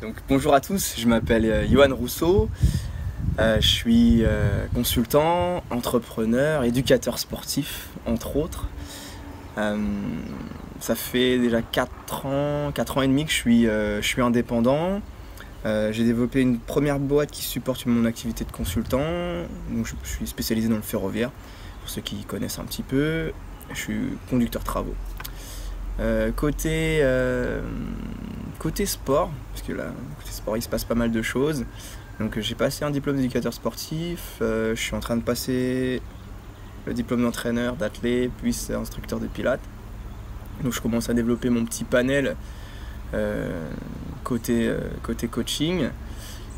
Donc, bonjour à tous, je m'appelle Yohan Rousseau, je suis consultant, entrepreneur, éducateur sportif, entre autres. Euh, Ça fait déjà 4 ans et demi que je suis indépendant. J'ai développé une première boîte qui supporte mon activité de consultant. Donc, je suis spécialisé dans le ferroviaire, pour ceux qui connaissent un petit peu. Je suis conducteur travaux. Côté sport, parce que là, côté sport, il se passe pas mal de choses. Donc j'ai passé un diplôme d'éducateur sportif, je suis en train de passer le diplôme d'entraîneur, d'athlète, puis instructeur de pilates. Donc je commence à développer mon petit panel côté coaching.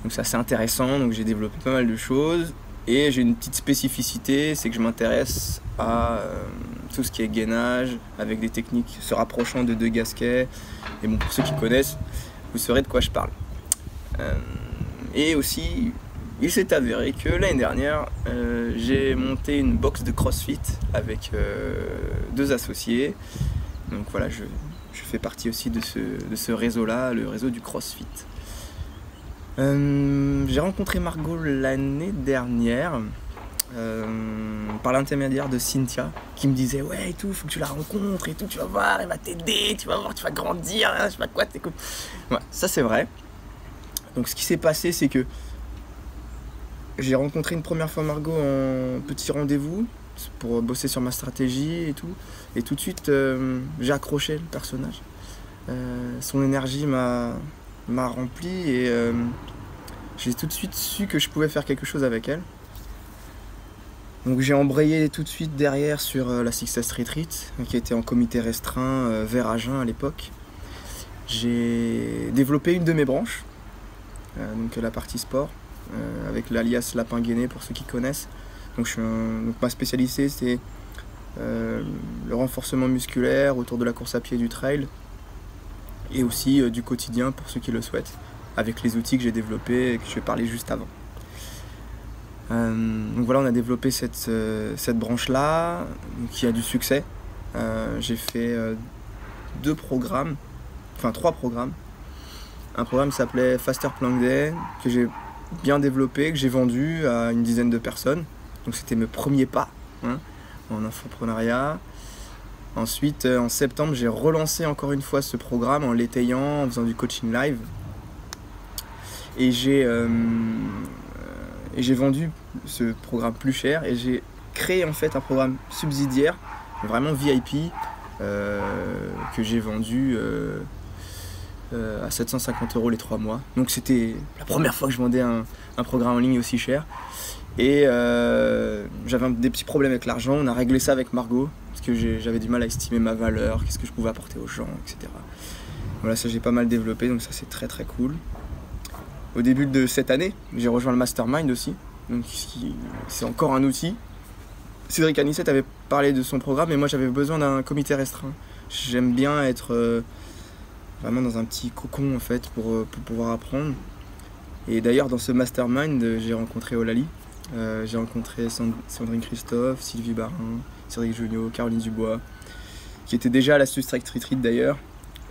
Donc c'est assez intéressant, donc j'ai développé pas mal de choses. Et j'ai une petite spécificité, c'est que je m'intéresse à tout ce qui est gainage, avec des techniques se rapprochant de De Gasquet. Et bon, pour ceux qui connaissent, vous saurez de quoi je parle. Et aussi, il s'est avéré que l'année dernière, j'ai monté une box de CrossFit avec 2 associés. Donc voilà, je fais partie aussi de ce réseau-là, le réseau du CrossFit. J'ai rencontré Margot l'année dernière par l'intermédiaire de Cynthia qui me disait ouais et tout, faut que tu la rencontres et tout, tu vas voir, elle va t'aider, tu vas voir, tu vas grandir, hein, je sais pas quoi, t'es cool. Ouais, ça c'est vrai. Donc ce qui s'est passé, c'est que j'ai rencontré une première fois Margot en petit rendez-vous pour bosser sur ma stratégie et tout de suite j'ai accroché le personnage. Son énergie m'a rempli et j'ai tout de suite su que je pouvais faire quelque chose avec elle. Donc j'ai embrayé tout de suite derrière sur la Success Retreat, qui était en comité restreint vers Agen à l'époque. J'ai développé une de mes branches, donc la partie sport, avec l'alias lapin gainé pour ceux qui connaissent. Donc ma spécialité c'est le renforcement musculaire autour de la course à pied et du trail, et aussi du quotidien pour ceux qui le souhaitent, avec les outils que j'ai développés et que je vais parler juste avant. Donc voilà, on a développé cette branche-là qui a du succès. J'ai fait 3 programmes. Un programme qui s'appelait Faster Plank Day, que j'ai bien développé, que j'ai vendu à une dizaine de personnes. Donc c'était mes premiers pas en entrepreneuriat. Ensuite, en septembre, j'ai relancé encore une fois ce programme en l'étayant, en faisant du coaching live. Et j'ai vendu ce programme plus cher et j'ai créé en fait un programme subsidiaire, vraiment VIP, que j'ai vendu à 750 € les 3 mois. Donc c'était la première fois que je vendais un programme en ligne aussi cher. Et j'avais des petits problèmes avec l'argent, on a réglé ça avec Margot, parce que j'avais du mal à estimer ma valeur, qu'est-ce que je pouvais apporter aux gens, etc. Voilà, ça j'ai pas mal développé, donc ça c'est très très cool. Au début de cette année, j'ai rejoint le Mastermind aussi, donc c'est encore un outil. Cédric Anissette avait parlé de son programme et moi j'avais besoin d'un comité restreint. J'aime bien être vraiment dans un petit cocon en fait pour pouvoir apprendre. Et d'ailleurs dans ce Mastermind, j'ai rencontré Olali, j'ai rencontré Sandrine Christophe, Sylvie Barin, Cédric Junio, Caroline Dubois, qui étaient déjà à la Success Retreat d'ailleurs.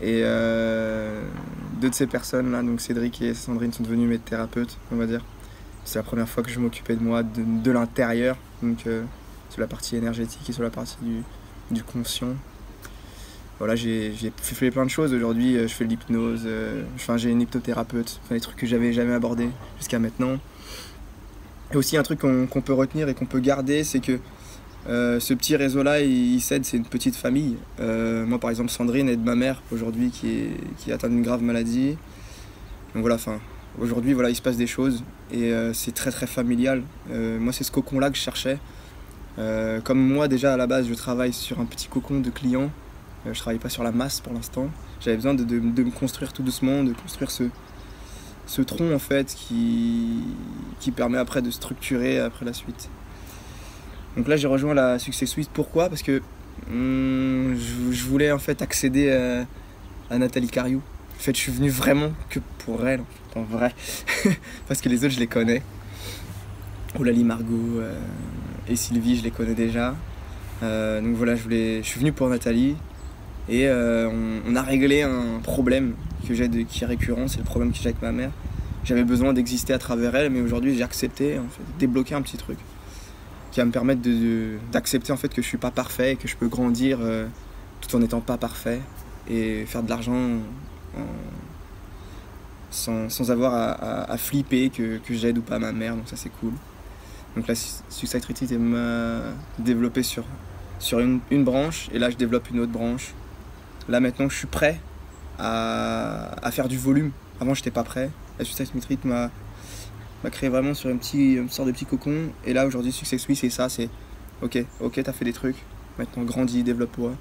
Et 2 de ces personnes-là, donc Cédric et Sandrine, sont devenus mes thérapeutes, on va dire. C'est la première fois que je m'occupais de moi de l'intérieur, donc sur la partie énergétique et sur la partie du conscient. Voilà, j'ai fait plein de choses. Aujourd'hui, je fais de l'hypnose, j'ai une hypnothérapeute, des trucs que j'avais jamais abordés jusqu'à maintenant. Et aussi un truc qu'on peut retenir et qu'on peut garder, c'est que ce petit réseau-là, il s'aide, c'est une petite famille. Moi, par exemple, Sandrine aide ma mère aujourd'hui qui est atteinte d'une grave maladie. Donc voilà, aujourd'hui, voilà, il se passe des choses et c'est très très familial. Moi, c'est ce cocon-là que je cherchais. Comme moi, déjà à la base, je travaille sur un petit cocon de clients. Je travaille pas sur la masse pour l'instant. J'avais besoin de me construire tout doucement, de construire ce tronc en fait qui permet après de structurer après la suite. Donc là j'ai rejoint la Success Suite. Pourquoi? Parce que je voulais en fait accéder à Nathalie Cariou. En fait je suis venu vraiment que pour elle, en vrai. Parce que les autres je les connais. Oulali, Margot et Sylvie je les connais déjà. Donc voilà, je suis venu pour Nathalie. Et on a réglé un problème qui est récurrent, c'est le problème que j'ai avec ma mère. J'avais besoin d'exister à travers elle, mais aujourd'hui j'ai accepté, en fait, débloquer un petit truc qui va me permettre d'accepter en fait que je suis pas parfait et que je peux grandir tout en n'étant pas parfait et faire de l'argent sans avoir à flipper que j'aide ou pas ma mère, donc ça c'est cool. Donc là, Success Retreat m'a développé sur une branche, et là je développe une autre branche. Là maintenant je suis prêt à faire du volume. Avant j'étais pas prêt. La Success Retreat m'a créé vraiment sur une sorte de petit cocon. Et là aujourd'hui Success Week c'est ça, c'est ok t'as fait des trucs, maintenant grandis, développe-toi.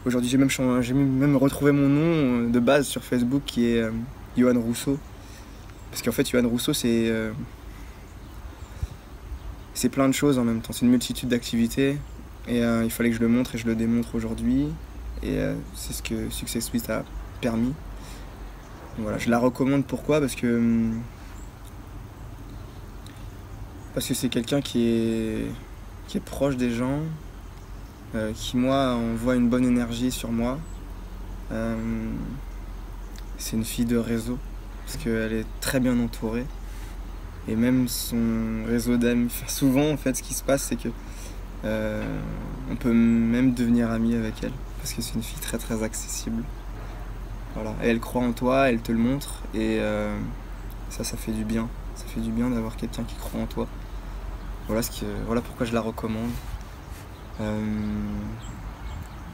Aujourd'hui j'ai même retrouvé mon nom de base sur Facebook qui est Yoann Rousseau. Parce qu'en fait Yoann Rousseau c'est plein de choses en même temps, c'est une multitude d'activités. Et il fallait que je le montre et je le démontre aujourd'hui. Et c'est ce que Success Suite a permis. Voilà, je la recommande. Pourquoi ? Parce que c'est quelqu'un qui est proche des gens, qui moi envoie une bonne énergie sur moi. C'est une fille de réseau, parce qu'elle est très bien entourée. Et même son réseau d'amis, souvent en fait ce qui se passe c'est que on peut même devenir ami avec elle, parce que c'est une fille très très accessible. Voilà. Et elle croit en toi, elle te le montre, et ça fait du bien. Ça fait du bien d'avoir quelqu'un qui croit en toi. Voilà pourquoi je la recommande.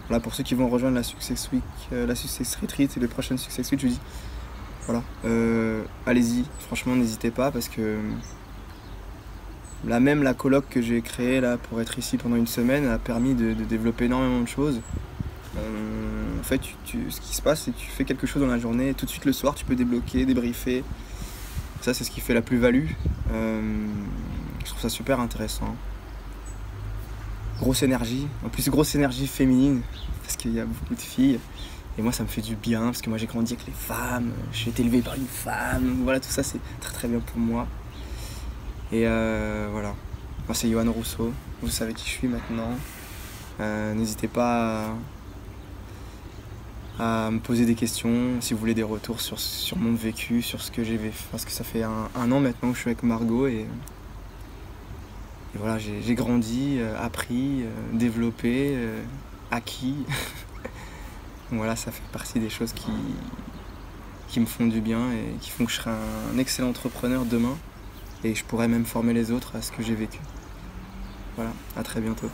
Voilà, pour ceux qui vont rejoindre la Success Week, la Success Retreat et les prochaines Success Week, je dis voilà, allez-y, franchement n'hésitez pas, parce que là même la coloc que j'ai créée là pour être ici pendant une semaine a permis de développer énormément de choses. En fait, ce qui se passe, c'est que tu fais quelque chose dans la journée, et tout de suite le soir tu peux débloquer, débriefer. Ça c'est ce qui fait la plus-value. Je trouve ça super intéressant. Grosse énergie, en plus grosse énergie féminine, parce qu'il y a beaucoup de filles. Et moi ça me fait du bien, parce que moi j'ai grandi avec les femmes, j'ai été élevé par une femme, voilà, tout ça c'est très très bien pour moi. Et voilà, moi c'est Yoann Rousseau, vous savez qui je suis maintenant. N'hésitez pas à me poser des questions, si vous voulez des retours sur mon vécu, sur ce que j'ai vécu, parce que ça fait un an maintenant que je suis avec Margot, et voilà, j'ai grandi, appris, développé, acquis. Donc voilà, ça fait partie des choses qui me font du bien et qui font que je serai un excellent entrepreneur demain, et je pourrais même former les autres à ce que j'ai vécu. Voilà, à très bientôt.